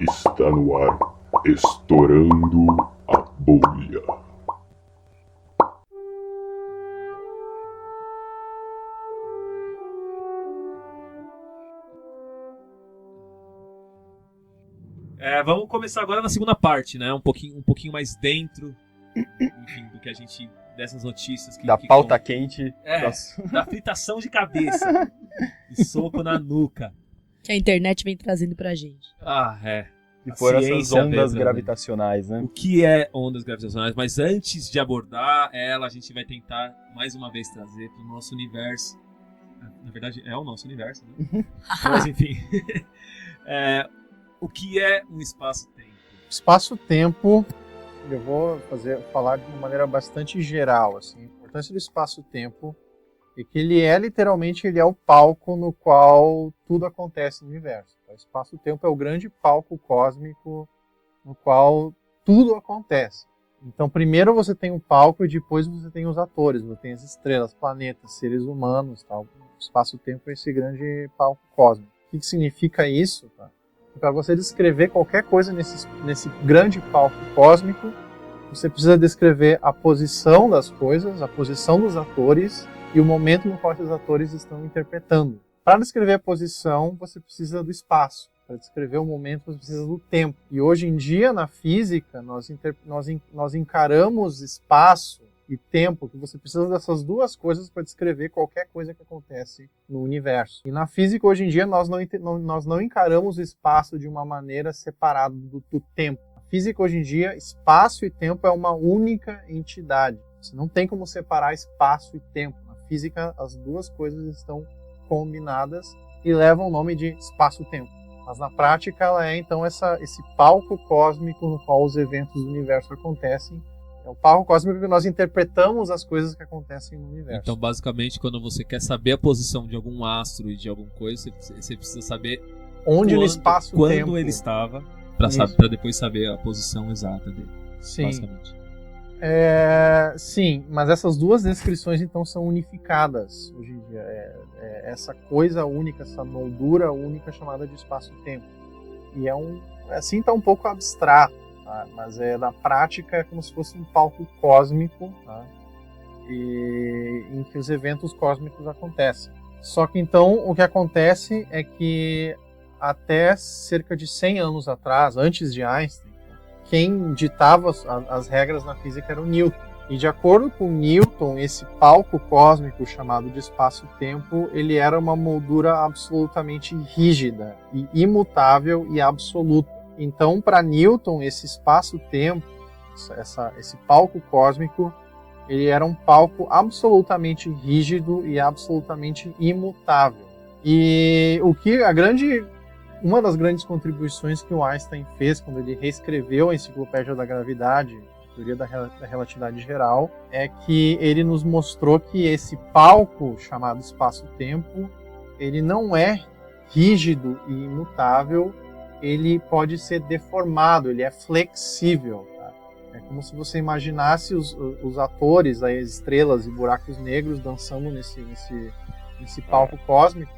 Está no ar, estourando a bolha. Vamos começar agora na segunda parte, né? Um pouquinho mais dentro, enfim, do que a gente dessas notícias que da pauta quente, da fritação de cabeça e soco na nuca que a internet vem trazendo pra gente. E foram essas ondas gravitacionais, né? O que é ondas gravitacionais? Mas antes de abordar ela, a gente vai tentar mais uma vez trazer para o nosso universo. Na verdade, é o nosso universo, né? Mas enfim. O que é um espaço-tempo? Espaço-tempo, eu vou falar de uma maneira bastante geral. Assim. A importância do espaço-tempo é que ele é literalmente o palco no qual tudo acontece no universo. O espaço-tempo é o grande palco cósmico no qual tudo acontece. Então, primeiro você tem um palco e depois você tem os atores, você tem as estrelas, planetas, seres humanos, tal. O espaço-tempo é esse grande palco cósmico. O que significa isso? Tá? Para você descrever qualquer coisa nesse grande palco cósmico, você precisa descrever a posição das coisas, a posição dos atores e o momento no qual esses atores estão interpretando. Para descrever a posição, você precisa do espaço. Para descrever o momento, você precisa do tempo. E hoje em dia, na física, nós encaramos espaço e tempo, que você precisa dessas duas coisas para descrever qualquer coisa que acontece no universo. E na física, hoje em dia, nós não encaramos o espaço de uma maneira separada do tempo. Na física, hoje em dia, espaço e tempo é uma única entidade. Você não tem como separar espaço e tempo. Na física, as duas coisas estão combinadas e levam o nome de espaço-tempo. Mas na prática, ela é então esse palco cósmico no qual os eventos do universo acontecem. É o palco cósmico que nós interpretamos as coisas que acontecem no universo. Então, basicamente, quando você quer saber a posição de algum astro e de alguma coisa, você precisa saber onde no espaço-tempo quando ele estava, para depois saber a posição exata dele. Sim. Basicamente. Sim, mas essas duas descrições então são unificadas hoje em dia. Essa coisa única, essa moldura única chamada de espaço-tempo. E assim está um pouco abstrato, tá? Mas na prática é como se fosse um palco cósmico, tá? Em que os eventos cósmicos acontecem. Só que então o que acontece é que até cerca de 100 anos atrás, antes de Einstein, quem ditava as regras na física era o Newton. E de acordo com Newton, esse palco cósmico chamado de espaço-tempo, ele era uma moldura absolutamente rígida, e imutável e absoluta. Então, para Newton, esse espaço-tempo, esse palco cósmico, ele era um palco absolutamente rígido e absolutamente imutável. E uma das grandes contribuições que o Einstein fez quando ele reescreveu a Enciclopédia da Gravidade, a Teoria da Relatividade Geral, é que ele nos mostrou que esse palco chamado espaço-tempo, ele não é rígido e imutável, ele pode ser deformado, ele é flexível. Tá? É como se você imaginasse os atores, as estrelas e buracos negros dançando nesse palco cósmico.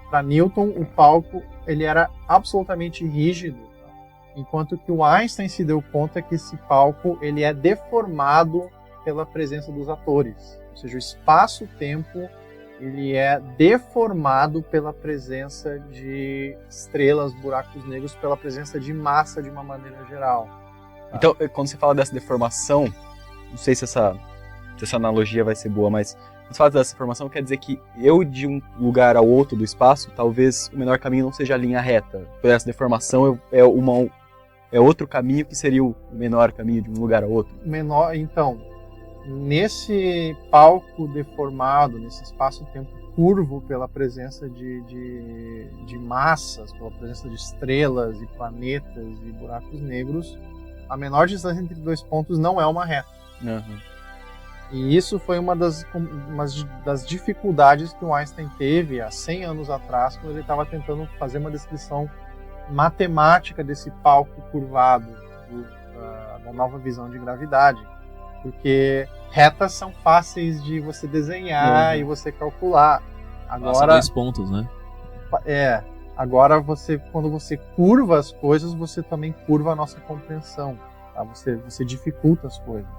Para Newton, o palco ele era absolutamente rígido, tá? Enquanto que o Einstein se deu conta que esse palco ele é deformado pela presença dos atores. Ou seja, o espaço-tempo ele é deformado pela presença de estrelas, buracos negros, pela presença de massa de uma maneira geral. Tá? Então, quando você fala dessa deformação, não sei se essa analogia vai ser boa, mas quando você fala dessa deformação, quer dizer que eu de um lugar ao outro do espaço, talvez o menor caminho não seja a linha reta. Por essa deformação é outro caminho que seria o menor caminho de um lugar ao outro. Então, nesse palco deformado, nesse espaço-tempo curvo pela presença de massas, pela presença de estrelas e planetas e buracos negros, a menor distância entre dois pontos não é uma reta. Uhum. E isso foi uma das dificuldades que o Einstein teve há 100 anos atrás, quando ele estava tentando fazer uma descrição matemática desse palco curvado da nova visão de gravidade. Porque retas são fáceis de você desenhar e você calcular. Passa 2 pontos, né? Agora, quando você curva as coisas, você também curva a nossa compreensão. Tá? Você dificulta as coisas.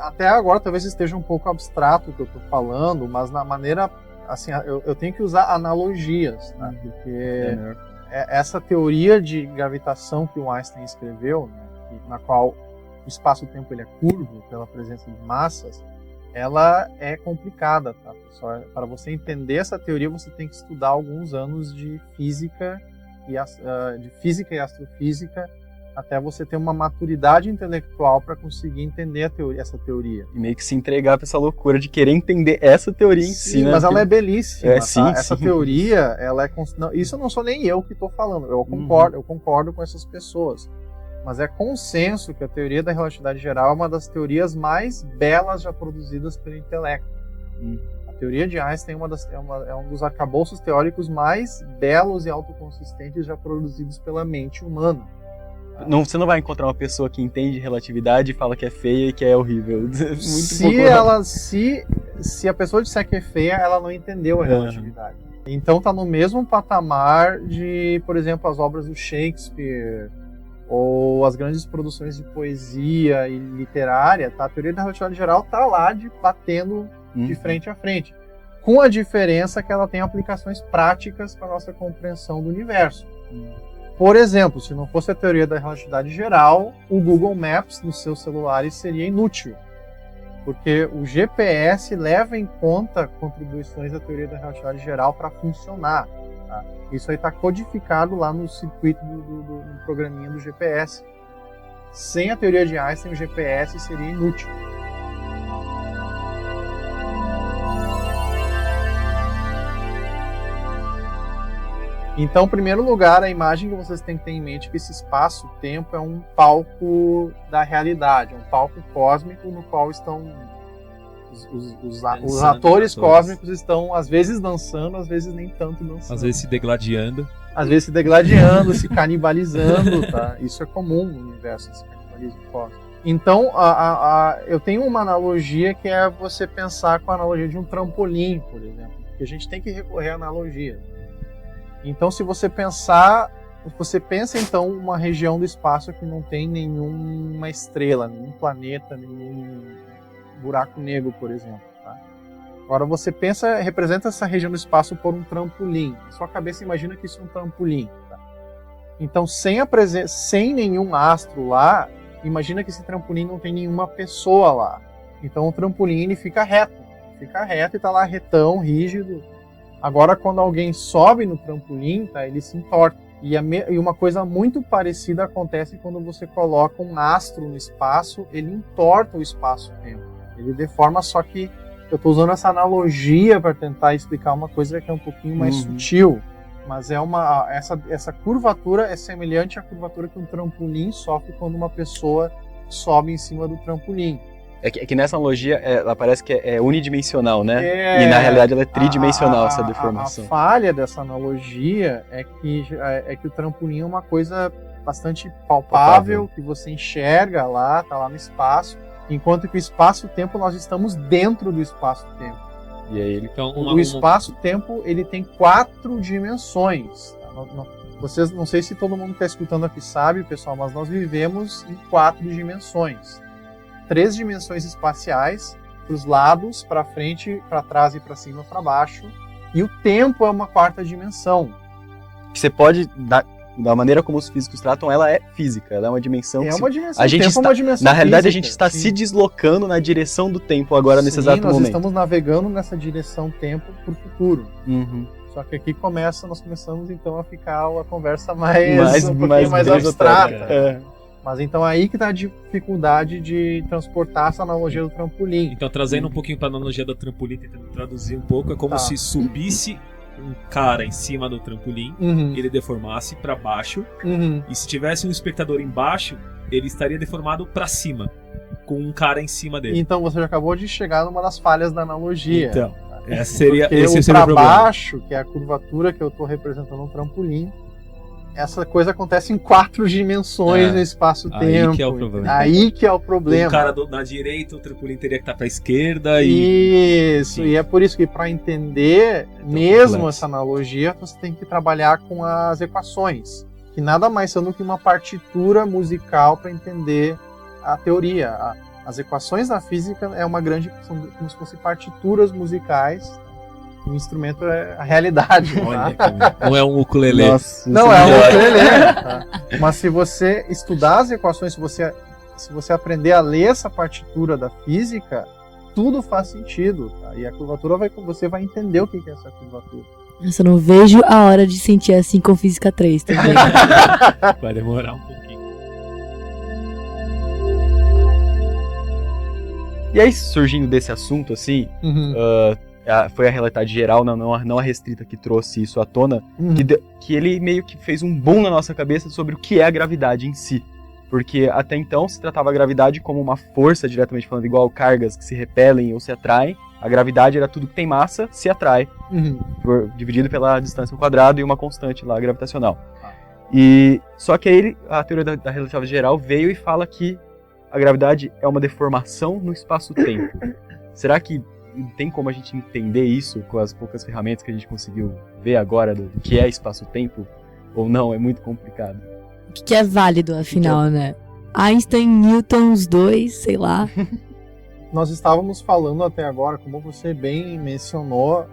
Até agora, talvez esteja um pouco abstrato o que eu estou falando, mas na maneira... Assim, eu tenho que usar analogias, tá? Porque essa teoria de gravitação que o Einstein escreveu, né, na qual o espaço-tempo ele é curvo pela presença de massas, ela é complicada, tá, pessoal? Para você entender essa teoria, você tem que estudar alguns anos de física e astrofísica até você ter uma maturidade intelectual para conseguir entender essa teoria. E meio que se entregar para essa loucura de querer entender essa teoria em si, né? Mas ela é belíssima. Essa sim. teoria, ela é... Não, isso não sou nem eu que estou falando. Eu concordo com essas pessoas. Mas é consenso que a teoria da relatividade geral é uma das teorias mais belas já produzidas pelo intelecto. A teoria de Einstein é um dos arcabouços teóricos mais belos e autoconsistentes já produzidos pela mente humana. Você não vai encontrar uma pessoa que entende relatividade e fala que é feia e que é horrível. Se a pessoa disser que é feia, ela não entendeu a relatividade. Então tá no mesmo patamar de, por exemplo, as obras do Shakespeare ou as grandes produções de poesia e literária, tá? A teoria da relatividade geral tá lá batendo de frente a frente. Com a diferença que ela tem aplicações práticas para a nossa compreensão do universo. Por exemplo, se não fosse a teoria da relatividade geral, o Google Maps nos seus celulares seria inútil, porque o GPS leva em conta contribuições da teoria da relatividade geral para funcionar. Tá? Isso aí está codificado lá no circuito do programinha do GPS. Sem a teoria de Einstein, o GPS seria inútil. Então, em primeiro lugar, a imagem que vocês têm que ter em mente é que esse espaço-tempo é um palco da realidade, um palco cósmico no qual estão os atores cósmicos estão às vezes dançando, às vezes nem tanto dançando. Às vezes se degladiando. Se canibalizando, tá? Isso é comum no universo, esse canibalismo cósmico. Então, eu tenho uma analogia que é você pensar com a analogia de um trampolim, por exemplo, porque a gente tem que recorrer a analogias. Então, se você pensa então uma região do espaço que não tem nenhuma estrela, nenhum planeta, nenhum buraco negro, por exemplo. Tá? Agora você representa essa região do espaço por um trampolim. Na sua cabeça imagina que isso é um trampolim. Tá? Então, sem nenhum astro lá, imagina que esse trampolim não tem nenhuma pessoa lá. Então o trampolim ele fica reto e está lá retão, rígido. Agora, quando alguém sobe no trampolim, tá, ele se entorta. E uma coisa muito parecida acontece quando você coloca um astro no espaço, ele entorta o espaço-tempo. Ele deforma, só que eu estou usando essa analogia para tentar explicar uma coisa que é um pouquinho mais sutil. Mas essa curvatura é semelhante à curvatura que um trampolim sofre quando uma pessoa sobe em cima do trampolim. É que nessa analogia ela parece que é unidimensional, né? E na realidade ela é tridimensional, essa deformação. A falha dessa analogia é que o trampolim é uma coisa bastante palpável, que você enxerga lá, tá lá no espaço, enquanto que o espaço-tempo nós estamos dentro do espaço-tempo. E aí o espaço-tempo ele tem 4 dimensões. Tá? Não sei se todo mundo que está escutando aqui sabe, pessoal, mas nós vivemos em 4 dimensões. 3 dimensões espaciais, para os lados, para frente, para trás e para cima, para baixo. E o tempo é uma 4ª dimensão. Que você pode, da maneira como os físicos tratam, ela é física. Ela é uma dimensão. Uma dimensão. A gente está, uma dimensão na realidade, física, a gente está se deslocando na direção do tempo agora, nesse exato momento. Nós estamos navegando nessa direção tempo para o futuro. Só que aqui nós começamos então a ficar a conversa mais abstrata. Mas então aí que está a dificuldade de transportar essa analogia do trampolim. Então, trazendo um pouquinho para a analogia do trampolim, tentando traduzir um pouco, é como se subisse um cara em cima do trampolim, ele deformasse para baixo, e se tivesse um espectador embaixo, ele estaria deformado para cima, com um cara em cima dele. Então você já acabou de chegar numa das falhas da analogia. Então, esse seria o para baixo, que é a curvatura que eu estou representando no trampolim, essa coisa acontece em 4 dimensões no espaço-tempo. Aí que é o problema. Aí que é o problema. O cara na direita, o trampolim teria que estar pra esquerda. Isso, e é por isso que para entender mesmo complexo. essa analogia, você tem que trabalhar com as equações, que nada mais são do que uma partitura musical para entender a teoria. As equações da física são como se fossem partituras musicais. O instrumento é a realidade. Olha, tá? não é um ukulele. Não é um ukulele. Tá? Mas se você estudar as equações, se você aprender a ler essa partitura da física, tudo faz sentido. Tá? E a curvatura você vai entender o que é essa curvatura. Eu só não vejo a hora de sentir assim com Física 3 também. Vai demorar um pouquinho. E aí, surgindo desse assunto, assim, foi a realidade geral, não a restrita, que trouxe isso à tona, que ele meio que fez um boom na nossa cabeça sobre o que é a gravidade em si. Porque até então se tratava a gravidade como uma força, diretamente falando, igual cargas que se repelem ou se atraem. A gravidade era tudo que tem massa, se atrai, dividido pela distância ao quadrado e uma constante lá, gravitacional. E só que aí a teoria da relatividade geral veio e fala que a gravidade é uma deformação no espaço-tempo. Será que tem como a gente entender isso com as poucas ferramentas que a gente conseguiu ver agora do que é espaço-tempo? Ou não? É muito complicado. O que é válido, afinal, né? Einstein, Newton, os dois, sei lá. Nós estávamos falando até agora, como você bem mencionou,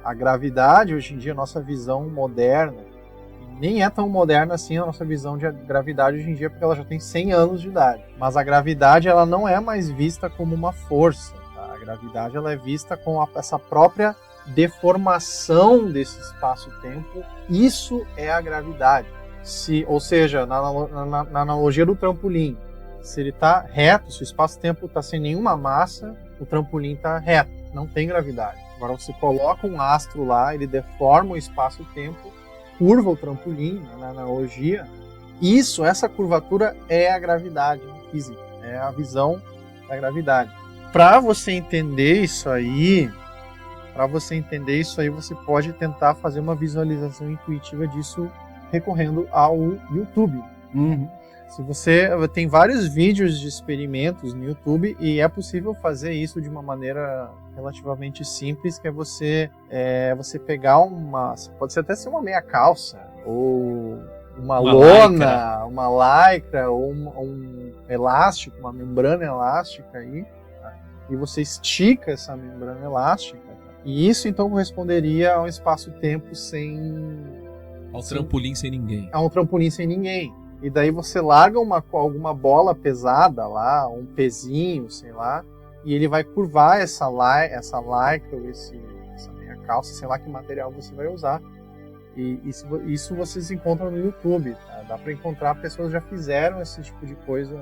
a gravidade, hoje em dia, a nossa visão moderna, nem é tão moderna assim a nossa visão de gravidade hoje em dia, porque ela já tem 100 anos de idade. Mas a gravidade, ela não é mais vista como uma força. Tá? A gravidade, ela é vista com essa própria deformação desse espaço-tempo. Isso é a gravidade. Ou seja, na analogia do trampolim, se ele está reto, se o espaço-tempo está sem nenhuma massa, o trampolim está reto, não tem gravidade. Agora você coloca um astro lá, ele deforma o espaço-tempo, curva o trampolim, na analogia. Essa curvatura é a gravidade física, é a visão da gravidade. Para você entender isso aí, você pode tentar fazer uma visualização intuitiva disso recorrendo ao YouTube. Se você tem vários vídeos de experimentos no YouTube e é possível fazer isso de uma maneira relativamente simples, que é você pegar pode até ser uma meia calça ou uma lona, uma lycra ou um elástico, uma membrana elástica aí, tá? E você estica essa membrana elástica, tá? E isso então corresponderia a um espaço-tempo Ao trampolim sem ninguém. A um trampolim sem ninguém. E daí você larga alguma bola pesada lá, um pezinho, sei lá, e ele vai curvar essa lycra ou essa meia calça, sei lá que material você vai usar. E isso vocês encontram no YouTube. Tá? Dá para encontrar, pessoas já fizeram esse tipo de coisa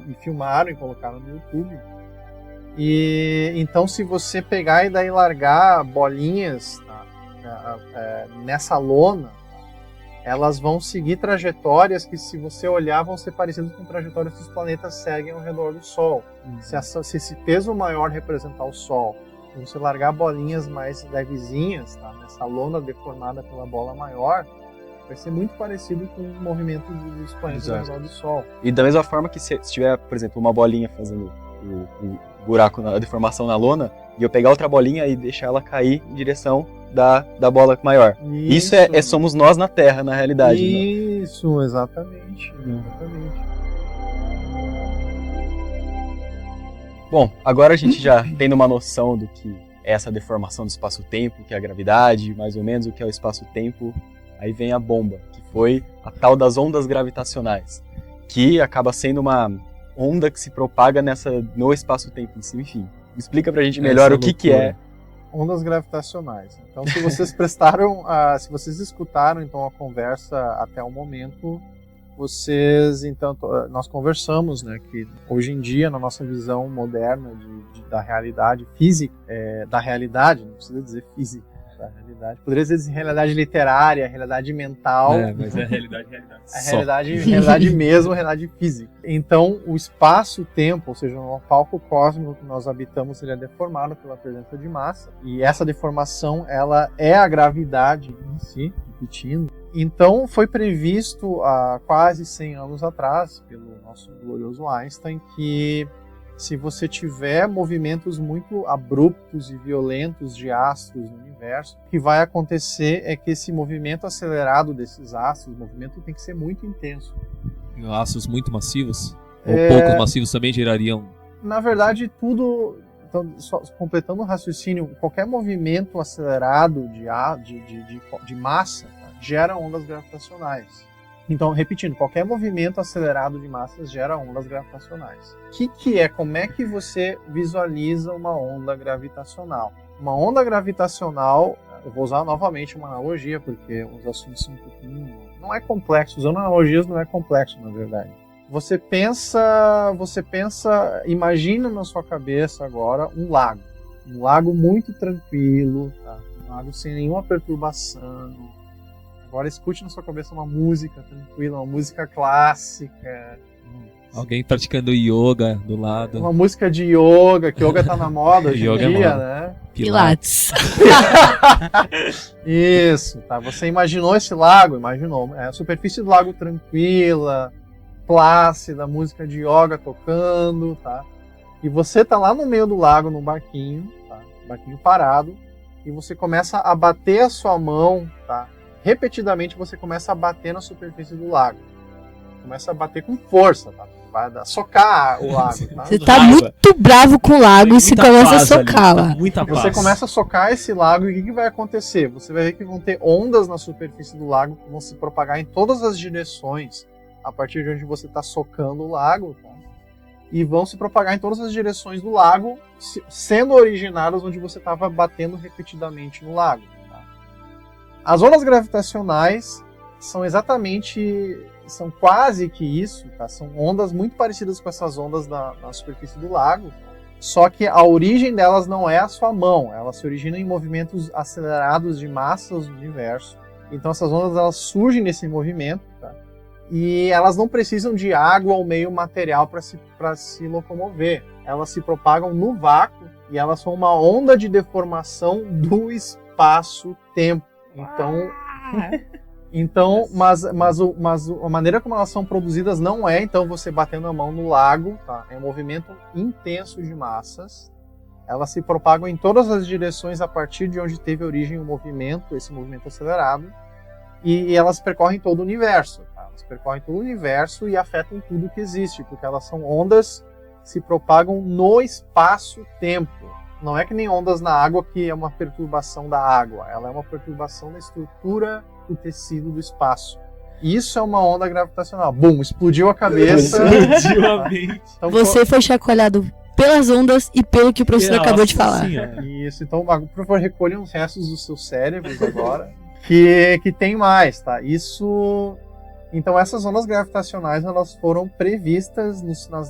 e filmaram e colocaram no YouTube. E então se você pegar e daí largar bolinhas nessa lona, elas vão seguir trajetórias que, se você olhar, vão ser parecidas com trajetórias que os planetas seguem ao redor do Sol. Se esse peso maior representar o Sol, e você largar bolinhas mais levezinhas, tá, nessa lona deformada pela bola maior, vai ser muito parecido com o movimento dos planetas ao redor do Sol. E da mesma forma que se tiver, por exemplo, uma bolinha fazendo o buraco, a deformação na lona, e eu pegar outra bolinha e deixar ela cair em direção da bola maior. Isso somos nós na Terra, na realidade. Isso, exatamente. Bom, agora a gente já tem uma noção do que é essa deformação do espaço-tempo, que é a gravidade, mais ou menos o que é o espaço-tempo. Aí vem a bomba, que foi a tal das ondas gravitacionais, que acaba sendo uma onda que se propaga no espaço-tempo em si. Enfim, explica pra gente melhor o que é. Ondas gravitacionais. Então, se vocês se vocês escutaram então a conversa até o momento, nós conversamos, né, que hoje em dia, na nossa visão moderna da realidade física, da realidade, não precisa dizer física, da realidade, poderia dizer realidade literária, realidade mental. Mas é realidade. Realidade mesmo, realidade física. Então, o espaço-tempo, ou seja, o palco cósmico que nós habitamos, ele é deformado pela presença de massa. E essa deformação, ela é a gravidade em si. repetindo. Então foi previsto há quase 100 anos atrás, pelo nosso glorioso Einstein, que se você tiver movimentos muito abruptos e violentos de astros no universo, o que vai acontecer é que esse movimento acelerado desses astros, o movimento tem que ser muito intenso. Astros muito massivos? Ou poucos massivos também gerariam? Na verdade, tudo... Então, só completando o raciocínio, qualquer movimento acelerado de massa, tá, gera ondas gravitacionais. Então, repetindo, qualquer movimento acelerado de massas gera ondas gravitacionais. Como é que você visualiza uma onda gravitacional? Uma onda gravitacional, eu vou usar novamente uma analogia, porque os assuntos são um pouquinho... Não é complexo, usando analogias não é complexo, na verdade. Você pensa, imagina na sua cabeça agora um lago muito tranquilo, tá? Um lago sem nenhuma perturbação. Agora escute na sua cabeça uma música tranquila, uma música clássica. Alguém praticando yoga do lado. Uma música de yoga, que yoga tá na moda hoje em dia, né? Pilates. Isso, tá? Você imaginou esse lago? Imaginou. A superfície do lago tranquila, plácida, música de yoga tocando, tá? E você tá lá no meio do lago, num barquinho, tá? Barquinho parado, e você começa a bater a sua mão, tá? Repetidamente você começa a bater na superfície do lago. Começa a bater com força, tá? Vai socar o lago, tá? Você tá muito bravo com o lago e você começa a socar lá. Muita paz. Você começa a socar esse lago e o que vai acontecer? Você vai ver que vão ter ondas na superfície do lago que vão se propagar em todas as direções a partir de onde você está socando o lago, tá? E vão se propagar em todas as direções do lago, sendo originadas onde você estava batendo repetidamente no lago. Tá? As ondas gravitacionais são quase que isso, tá? São ondas muito parecidas com essas ondas na superfície do lago, tá? Só que a origem delas não é a sua mão, elas se originam em movimentos acelerados de massas do universo. Então essas ondas elas surgem nesse movimento, tá? E elas não precisam de água ou meio material para se locomover. Elas se propagam no vácuo e elas são uma onda de deformação do espaço-tempo. Mas a maneira como elas são produzidas não é então você batendo a mão no lago, tá? É um movimento intenso de massas. Elas se propagam em todas as direções a partir de onde teve origem o movimento, esse movimento acelerado, e elas percorrem todo o universo. Tá? Elas percorrem todo o universo e afetam tudo que existe, porque elas são ondas que se propagam no espaço-tempo. Não é que nem ondas na água, que é uma perturbação da água. Ela é uma perturbação da estrutura do tecido do espaço. Isso é uma onda gravitacional. Bum, explodiu a cabeça. Explodiu a mente. Então, Você foi chacoalhado pelas ondas e pelo que o professor acabou de falar. Isso, então, por favor, recolha os restos dos seus cérebros agora, que tem mais, tá? Isso... Então, essas ondas gravitacionais, elas foram previstas nas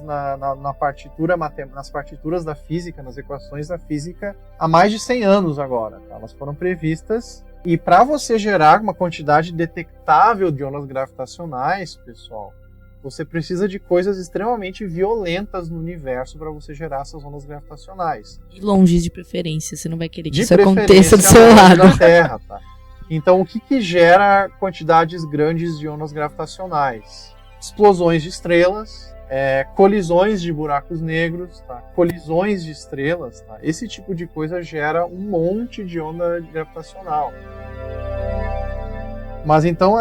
partituras da física, nas equações da física, há mais de 100 anos agora. Tá? Elas foram previstas, e para você gerar uma quantidade detectável de ondas gravitacionais, pessoal, você precisa de coisas extremamente violentas no universo para você gerar essas ondas gravitacionais. E longe de preferência, você não vai querer que De isso aconteça preferência, do seu lado. da Terra, tá? Então, o que gera quantidades grandes de ondas gravitacionais? Explosões de estrelas, colisões de buracos negros, tá? Colisões de estrelas. Tá? Esse tipo de coisa gera um monte de onda gravitacional. Mas então,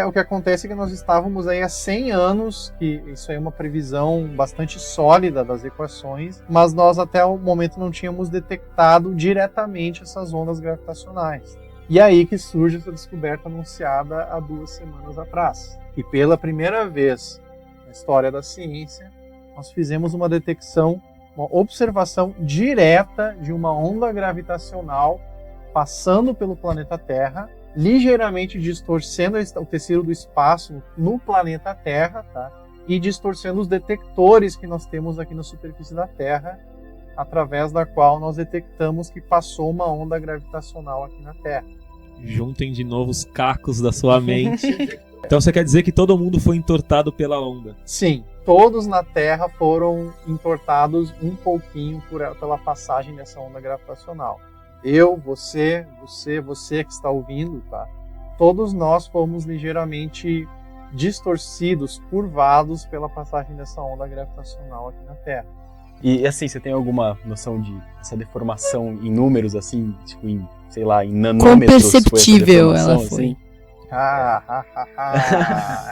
o que acontece é que nós estávamos aí há 100 anos, que isso aí é uma previsão bastante sólida das equações, mas nós até o momento não tínhamos detectado diretamente essas ondas gravitacionais. E aí que surge essa descoberta anunciada há 2 semanas atrás. E pela primeira vez na história da ciência, nós fizemos uma detecção, uma observação direta de uma onda gravitacional passando pelo planeta Terra, ligeiramente distorcendo o tecido do espaço no planeta Terra, tá? E distorcendo os detectores que nós temos aqui na superfície da Terra, através da qual nós detectamos que passou uma onda gravitacional aqui na Terra. Juntem de novo os cacos da sua mente. Então você quer dizer que todo mundo foi entortado pela onda? Sim, todos na Terra foram entortados um pouquinho pela passagem dessa onda gravitacional. Eu, você que está ouvindo, tá? todos nós fomos ligeiramente distorcidos, curvados pela passagem dessa onda gravitacional aqui na Terra. E assim, você tem alguma noção de essa deformação em números, assim, tipo em, sei lá, em nanômetros? Quão perceptível ela foi. Assim?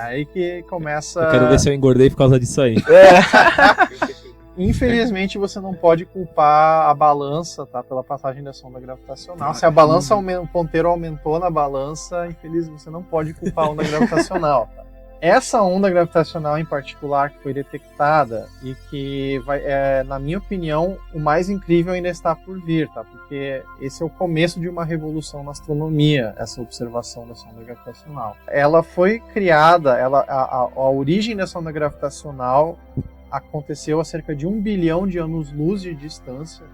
Aí que começa... Eu quero ver se eu engordei por causa disso aí. Infelizmente você não pode culpar a balança, tá, pela passagem dessa onda gravitacional. Se a balança o ponteiro aumentou na balança, infelizmente você não pode culpar a onda gravitacional. Tá? Essa onda gravitacional em particular que foi detectada e que vai, na minha opinião, o mais incrível ainda está por vir, tá? Porque esse é o começo de uma revolução na astronomia, essa observação dessa onda gravitacional. Ela foi criada, a origem dessa onda gravitacional aconteceu a cerca de 1 bilhão de anos-luz de distância.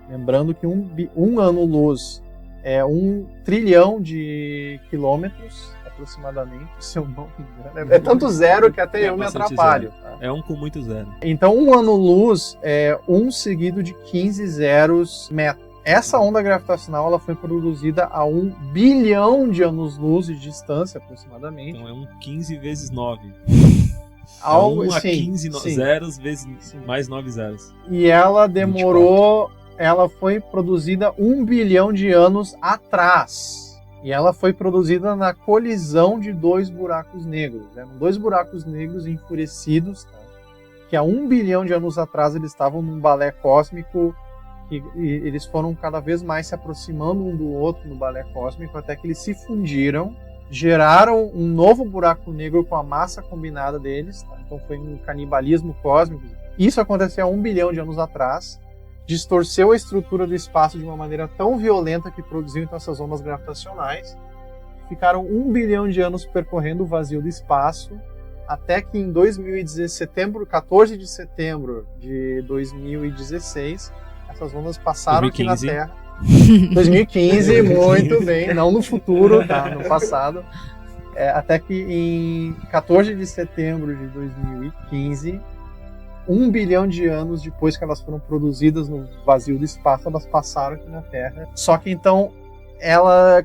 Lembrando que um ano-luz é 1 trilhão de quilômetros, aproximadamente, se eu não me engano. É tanto zero que até eu me atrapalho. Tá? É 1 com muito zero. Então, um ano-luz é 1 seguido de 15 zeros metros. Essa onda gravitacional ela foi produzida a 1 bilhão de anos-luz de distância, aproximadamente. Então é 15 vezes 9. Algo, 1 a sim, 15 sim. zeros vezes mais 9 zeros. E ela demorou... Ela foi produzida 1 bilhão de anos atrás. E ela foi produzida na colisão de 2 buracos negros. Eram 2 buracos negros enfurecidos, tá? Que há 1 bilhão de anos atrás eles estavam num balé cósmico, e eles foram cada vez mais se aproximando um do outro no balé cósmico, até que eles se fundiram, geraram um novo buraco negro com a massa combinada deles, tá? Então foi um canibalismo cósmico. Isso aconteceu há 1 bilhão de anos atrás, distorceu a estrutura do espaço de uma maneira tão violenta que produziu então essas ondas gravitacionais. Ficaram 1 bilhão de anos percorrendo o vazio do espaço, até que em 14 de setembro de 2016, essas ondas passaram 2015. aqui na Terra. 2015, muito bem, não no futuro, tá? No passado. Até que em 14 de setembro de 2015, 1 bilhão de anos depois que elas foram produzidas no vazio do espaço, elas passaram aqui na Terra. Só que então,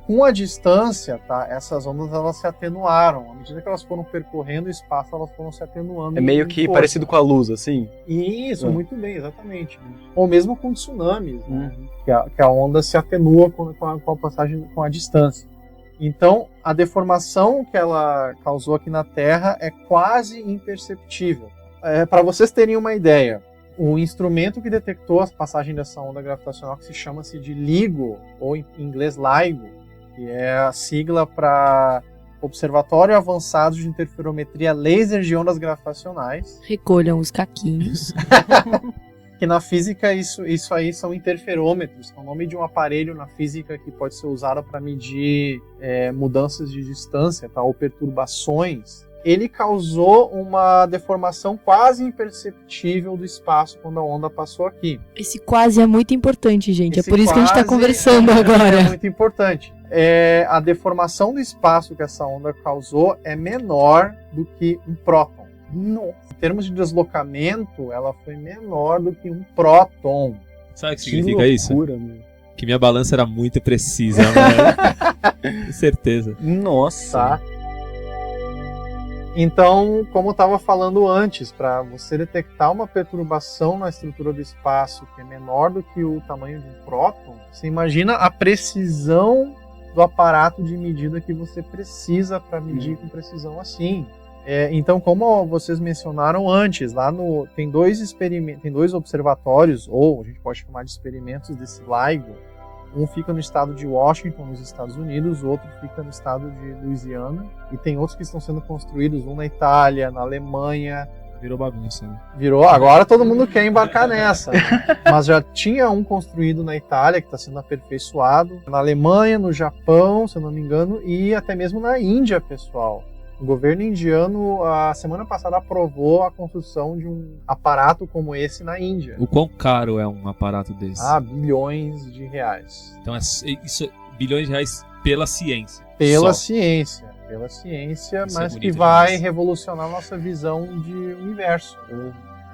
com a distância, tá? Essas ondas elas se atenuaram. À medida que elas foram percorrendo o espaço, elas foram se atenuando. É meio que força. parecido com a luz, assim? Isso, muito bem, exatamente. Ou mesmo com tsunamis, né? Que a onda se atenua com a passagem, com a distância. Então, a deformação que ela causou aqui na Terra é quase imperceptível. Para vocês terem uma ideia, o instrumento que detectou a passagem dessa onda gravitacional, que se chama-se de LIGO, ou em inglês LIGO, que é a sigla para Observatório Avançado de Interferometria Laser de Ondas Gravitacionais. Recolham os caquinhos. Que na física isso aí são interferômetros, que é o nome de um aparelho na física que pode ser usado para medir mudanças de distância, tá, ou perturbações. Ele causou uma deformação quase imperceptível do espaço quando a onda passou aqui. Esse quase é muito importante, gente. Esse é por isso que a gente está quase conversando agora. É muito importante. A deformação do espaço que essa onda causou é menor do que um próton. Em termos de deslocamento, ela foi menor do que um próton. Sabe o que significa isso? Meu. Que minha balança era muito precisa, né? Com certeza. Nossa. Tá? Então, como eu estava falando antes, para você detectar uma perturbação na estrutura do espaço que é menor do que o tamanho de um próton, você imagina a precisão do aparato de medida que você precisa para medir com precisão assim. Então, como vocês mencionaram antes, tem dois observatórios, ou a gente pode chamar de experimentos desse LIGO. Um fica no estado de Washington, nos Estados Unidos, o outro fica no estado de Louisiana, e tem outros que estão sendo construídos, um na Itália, na Alemanha. Virou bagunça, né? Agora todo mundo quer embarcar nessa. Mas já tinha um construído na Itália, que está sendo aperfeiçoado, na Alemanha, no Japão, se eu não me engano, e até mesmo na Índia, pessoal. O governo indiano, a semana passada, aprovou a construção de um aparato como esse na Índia. O quão caro é um aparato desse? Bilhões de reais. Então, isso bilhões de reais pela ciência. Pela só. ciência, Isso mas é que bonito vai demais. revolucionar a nossa visão de universo.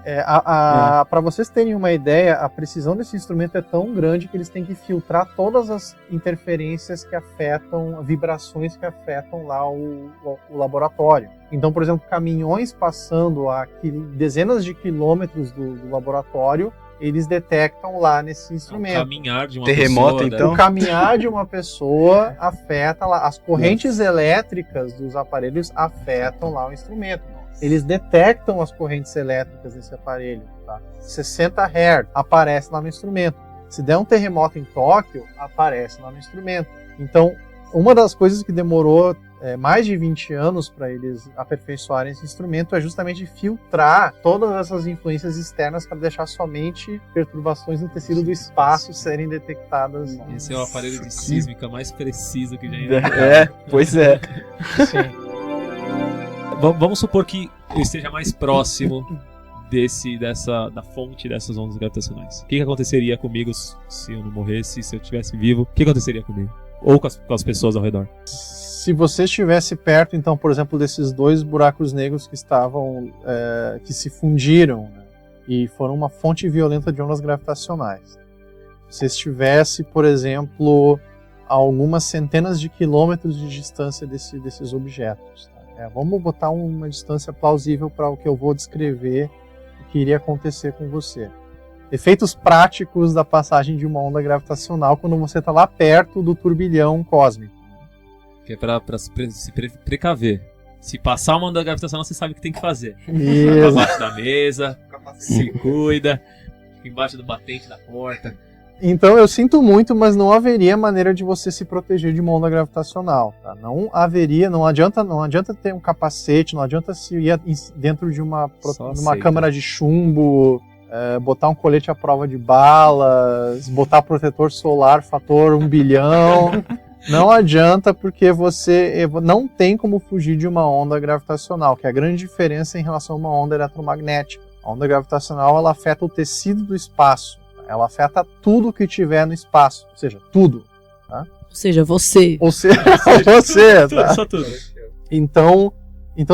Para vocês terem uma ideia, a precisão desse instrumento é tão grande que eles têm que filtrar todas as interferências que afetam, vibrações que afetam lá o laboratório. Então, por exemplo, caminhões passando a dezenas de quilômetros do laboratório, eles detectam lá nesse instrumento. O caminhar de uma terremoto, pessoa, então. O caminhar de uma pessoa afeta lá, as correntes elétricas dos aparelhos afetam lá o instrumento. Eles detectam as correntes elétricas desse aparelho. Tá? 60 Hz aparece lá no instrumento. Se der um terremoto em Tóquio, aparece lá no instrumento. Então, uma das coisas que demorou mais de 20 anos para eles aperfeiçoarem esse instrumento é justamente filtrar todas essas influências externas para deixar somente perturbações no tecido do espaço serem detectadas. Esse é o aparelho de sísmica mais preciso que já Pois é. Sim. Vamos supor que eu esteja mais próximo da fonte dessas ondas gravitacionais. O que aconteceria comigo se eu não morresse, se eu estivesse vivo? O que aconteceria comigo? Ou com as pessoas ao redor? Se você estivesse perto, então, por exemplo, desses dois buracos negros que estavam, que se fundiram, né, e foram uma fonte violenta de ondas gravitacionais. Se estivesse, por exemplo, a algumas centenas de quilômetros de distância desses objetos. Tá? Vamos botar uma distância plausível para o que eu vou descrever o que iria acontecer com você. Efeitos práticos da passagem de uma onda gravitacional quando você está lá perto do turbilhão cósmico. Que é para se precaver. Se passar uma onda gravitacional, você sabe o que tem que fazer. Isso. Fica abaixo da mesa, se cuida, fica embaixo do batente da porta. Então eu sinto muito, mas não haveria maneira de você se proteger de uma onda gravitacional. Tá? Não haveria, não adianta ter um capacete, não adianta se ir dentro de uma câmara de chumbo, botar um colete à prova de balas, botar protetor solar fator 1 bilhão. Não adianta, porque você não tem como fugir de uma onda gravitacional, que é a grande diferença em relação a uma onda eletromagnética. A onda gravitacional ela afeta o tecido do espaço, ela afeta tudo que tiver no espaço, ou seja, tudo. Tá? Ou seja, você. Ou seja, você. Tá? Só tudo. Então,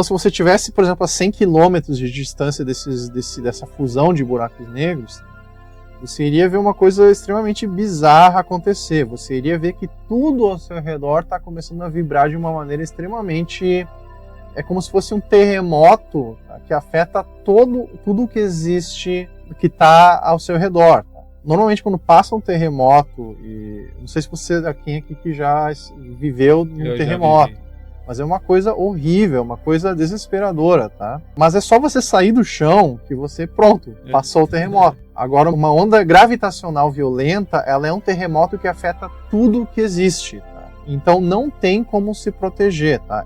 se você tivesse, por exemplo, a 100 km de distância dessa fusão de buracos negros, você iria ver uma coisa extremamente bizarra acontecer. Você iria ver que tudo ao seu redor está começando a vibrar de uma maneira extremamente... É como se fosse um terremoto, tá? Que afeta tudo que existe, que está ao seu redor. Tá? Normalmente quando passa um terremoto, e não sei se você quem aqui que já viveu um terremoto, mas é uma coisa horrível, uma coisa desesperadora, tá? Mas é só você sair do chão que você, pronto, passou o terremoto. Agora, uma onda gravitacional violenta, ela é um terremoto que afeta tudo que existe, tá? Então não tem como se proteger, tá?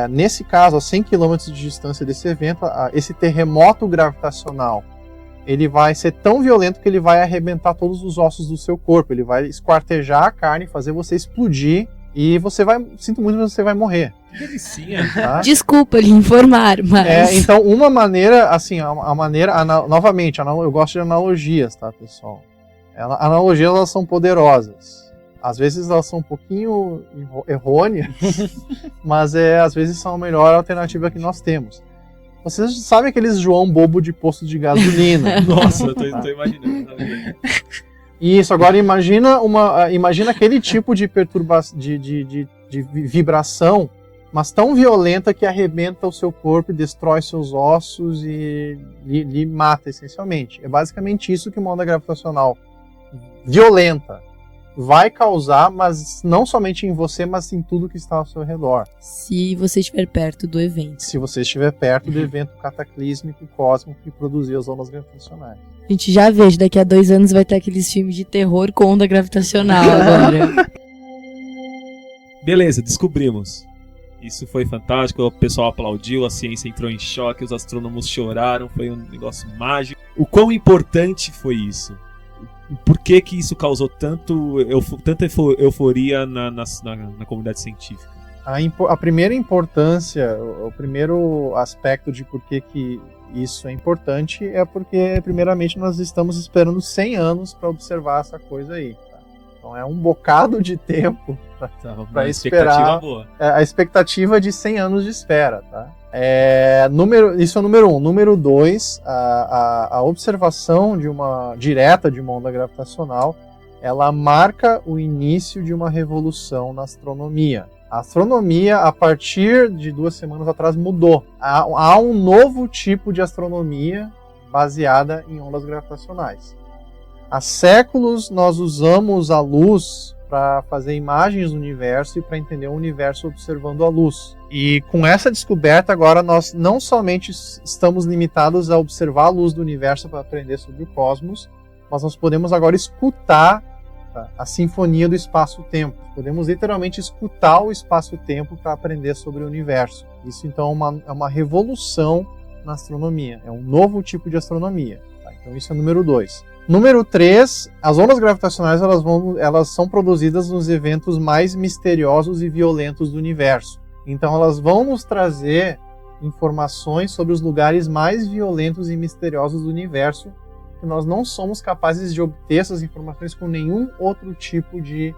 Nesse caso, a 100 km de distância desse evento, esse terremoto gravitacional, ele vai ser tão violento que ele vai arrebentar todos os ossos do seu corpo, ele vai esquartejar a carne, fazer você explodir, e você vai, sinto muito, mas você vai morrer. Que delicinha. Tá? Desculpa lhe informar, mas... Então, uma maneira, assim, novamente, eu gosto de analogias, tá, pessoal? Analogias, elas são poderosas. Às vezes elas são um pouquinho errôneas, mas às vezes são a melhor alternativa que nós temos. Vocês sabem aqueles João bobo de posto de gasolina? Nossa, eu tô imaginando. Isso, agora imagina aquele tipo de perturbação, de vibração, mas tão violenta que arrebenta o seu corpo e destrói seus ossos e lhe mata, essencialmente. É basicamente isso que uma onda gravitacional violenta vai causar, mas não somente em você, mas em tudo que está ao seu redor. Se você estiver perto do evento. Se você estiver perto do evento cataclísmico cósmico que produziu as ondas gravitacionais. A gente já vejo, daqui a 2 anos vai ter aqueles filmes de terror com onda gravitacional agora. Beleza, descobrimos. Isso foi fantástico, o pessoal aplaudiu, a ciência entrou em choque, os astrônomos choraram, foi um negócio mágico. O quão importante foi isso? Por que isso causou tanta euforia na comunidade científica? A primeira importância, o primeiro aspecto de por que isso é importante é porque, primeiramente, nós estamos esperando 100 anos para observar essa coisa aí. Tá? Então é um bocado de tempo para esperar. Boa. A expectativa de 100 anos de espera. Tá? Isso é o número 1. Número 2, a observação direta de uma onda gravitacional, ela marca o início de uma revolução na astronomia. A astronomia, a partir de 2 semanas atrás, mudou. Há um novo tipo de astronomia baseada em ondas gravitacionais. Há séculos nós usamos a luz para fazer imagens do universo e para entender o universo observando a luz. E com essa descoberta agora nós não somente estamos limitados a observar a luz do universo para aprender sobre o cosmos, mas nós podemos agora escutar a sinfonia do espaço-tempo. Podemos literalmente escutar o espaço-tempo para aprender sobre o universo. Isso então é uma revolução na astronomia, é um novo tipo de astronomia. Tá? Então isso é o número 2. Número 3, as ondas gravitacionais elas são produzidas nos eventos mais misteriosos e violentos do universo. Então elas vão nos trazer informações sobre os lugares mais violentos e misteriosos do universo, que nós não somos capazes de obter essas informações com nenhum outro tipo de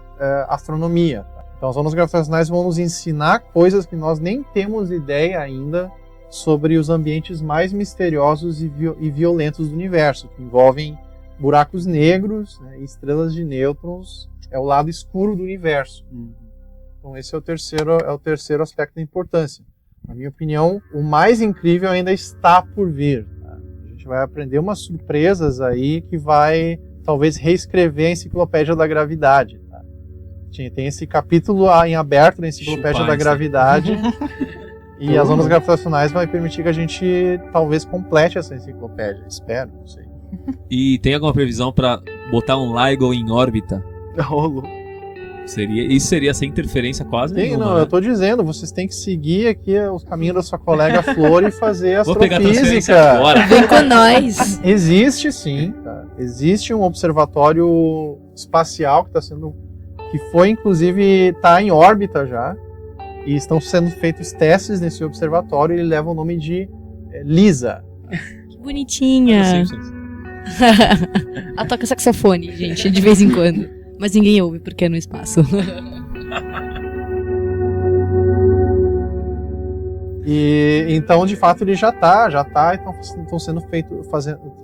astronomia. Então as ondas gravitacionais vão nos ensinar coisas que nós nem temos ideia ainda sobre os ambientes mais misteriosos e violentos do universo, que envolvem buracos negros, né, e estrelas de nêutrons. É o lado escuro do universo. Então esse é o terceiro aspecto da importância. Na minha opinião, o mais incrível ainda está por vir. Tá? A gente vai aprender umas surpresas aí que vai talvez reescrever a enciclopédia da gravidade. Tá? Tem esse capítulo em aberto da enciclopédia da gravidade. E as ondas gravitacionais vai permitir que a gente talvez complete essa enciclopédia. Espero, não sei. E tem alguma previsão para botar um LIGO em órbita? Isso seria sem interferência quase nenhuma. Não, né? eu tô dizendo, vocês têm que seguir aqui os caminhos da sua colega Flor e fazer Vou pegar a transferência astrofísica. agora. Vem com nós. Existe sim, tá? Existe um observatório espacial que foi inclusive tá em órbita já, e estão sendo feitos testes nesse observatório, e ele leva o nome de LISA. Que bonitinha. Ela toca saxofone, gente, de vez em quando. Mas ninguém ouve porque é no espaço. E então, de fato, ele já tá, então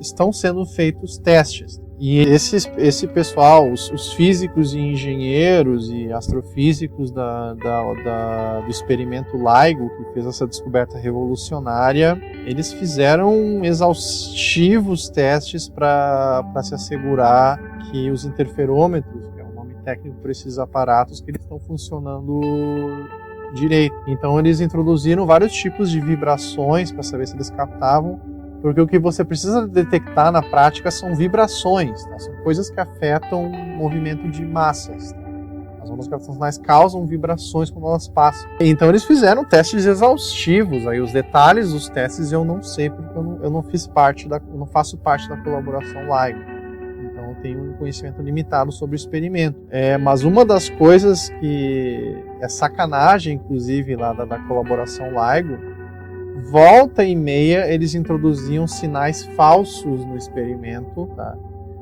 estão sendo feitos testes. E esse pessoal, os físicos e engenheiros e astrofísicos do experimento LIGO, que fez essa descoberta revolucionária, eles fizeram exaustivos testes para se assegurar que os interferômetros, que é o nome técnico para esses aparatos, que eles estão funcionando direito. Então eles introduziram vários tipos de vibrações para saber se eles captavam, porque o que você precisa detectar na prática são vibrações, tá? São coisas que afetam o movimento de massas. Tá? As ondas gravitacionais causam vibrações quando elas passam. Então eles fizeram testes exaustivos. Aí os detalhes dos testes eu não sei, porque eu não faço parte da colaboração LIGO. Então eu tenho um conhecimento limitado sobre o experimento. Mas uma das coisas que é sacanagem, inclusive, lá da colaboração LIGO, volta e meia eles introduziam sinais falsos no experimento, tá?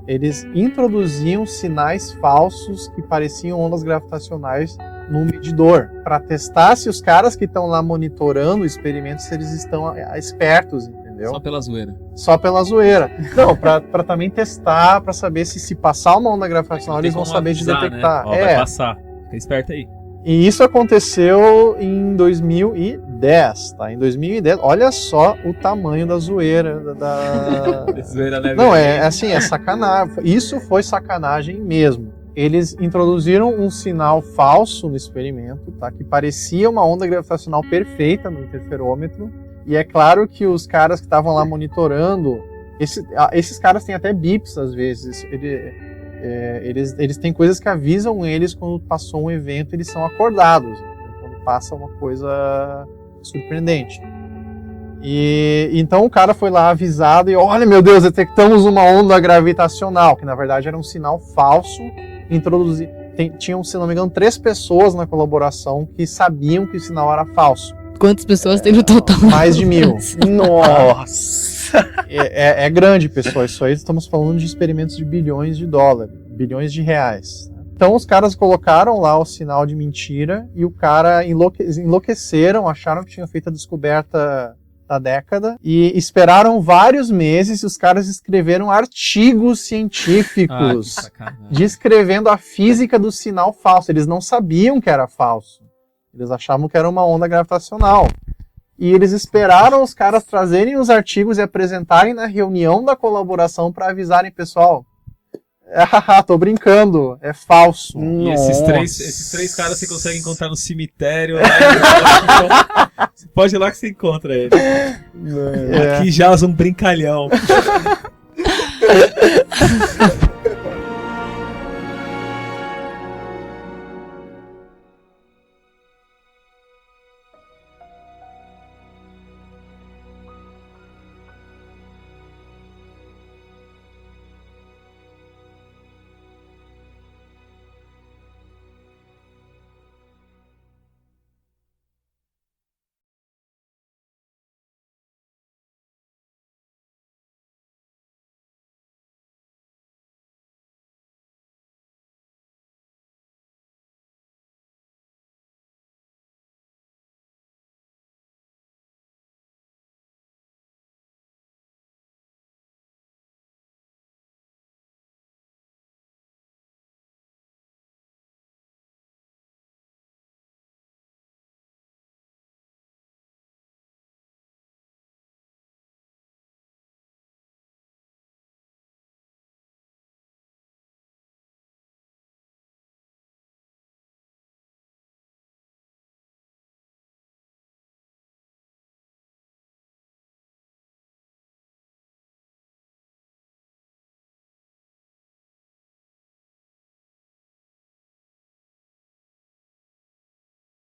Eles introduziam sinais falsos que pareciam ondas gravitacionais no medidor, para testar se os caras que estão lá monitorando o experimento, se eles estão espertos, entendeu? Só pela zoeira. Só pela zoeira. Não, para também testar, para saber se passar uma onda gravitacional, eles vão saber avisar, de detectar. Né? Vai passar. Fica esperto aí. E isso aconteceu em 2010, tá? Em 2010, olha só o tamanho da zoeira. Zoeira, né? Não, é sacanagem. Isso foi sacanagem mesmo. Eles introduziram um sinal falso no experimento, tá? Que parecia uma onda gravitacional perfeita no interferômetro. E é claro que os caras que estavam lá monitorando, esses caras têm até bips às vezes. Eles têm coisas que avisam eles quando passou um evento, eles são acordados, quando passa uma coisa surpreendente. E então o cara foi lá avisado e olha, meu Deus, detectamos uma onda gravitacional, que na verdade era um sinal falso. Tinham, se não me engano, 3 pessoas na colaboração que sabiam que o sinal era falso. Quantas pessoas tem no total? Mais de 1000. Nossa! É grande, pessoal. Isso aí estamos falando de experimentos de bilhões de dólares, bilhões de reais. Então os caras colocaram lá o sinal de mentira e o cara enlouqueceram, acharam que tinham feito a descoberta da década e esperaram vários meses e os caras escreveram artigos científicos descrevendo a física do sinal falso. Eles não sabiam que era falso. Eles achavam que era uma onda gravitacional. E eles esperaram os caras trazerem os artigos e apresentarem na reunião da colaboração para avisarem, pessoal, tô brincando, é falso. E esses três caras você consegue encontrar no cemitério. Você pode ir lá que você encontra ele. Aqui jaz um brincalhão.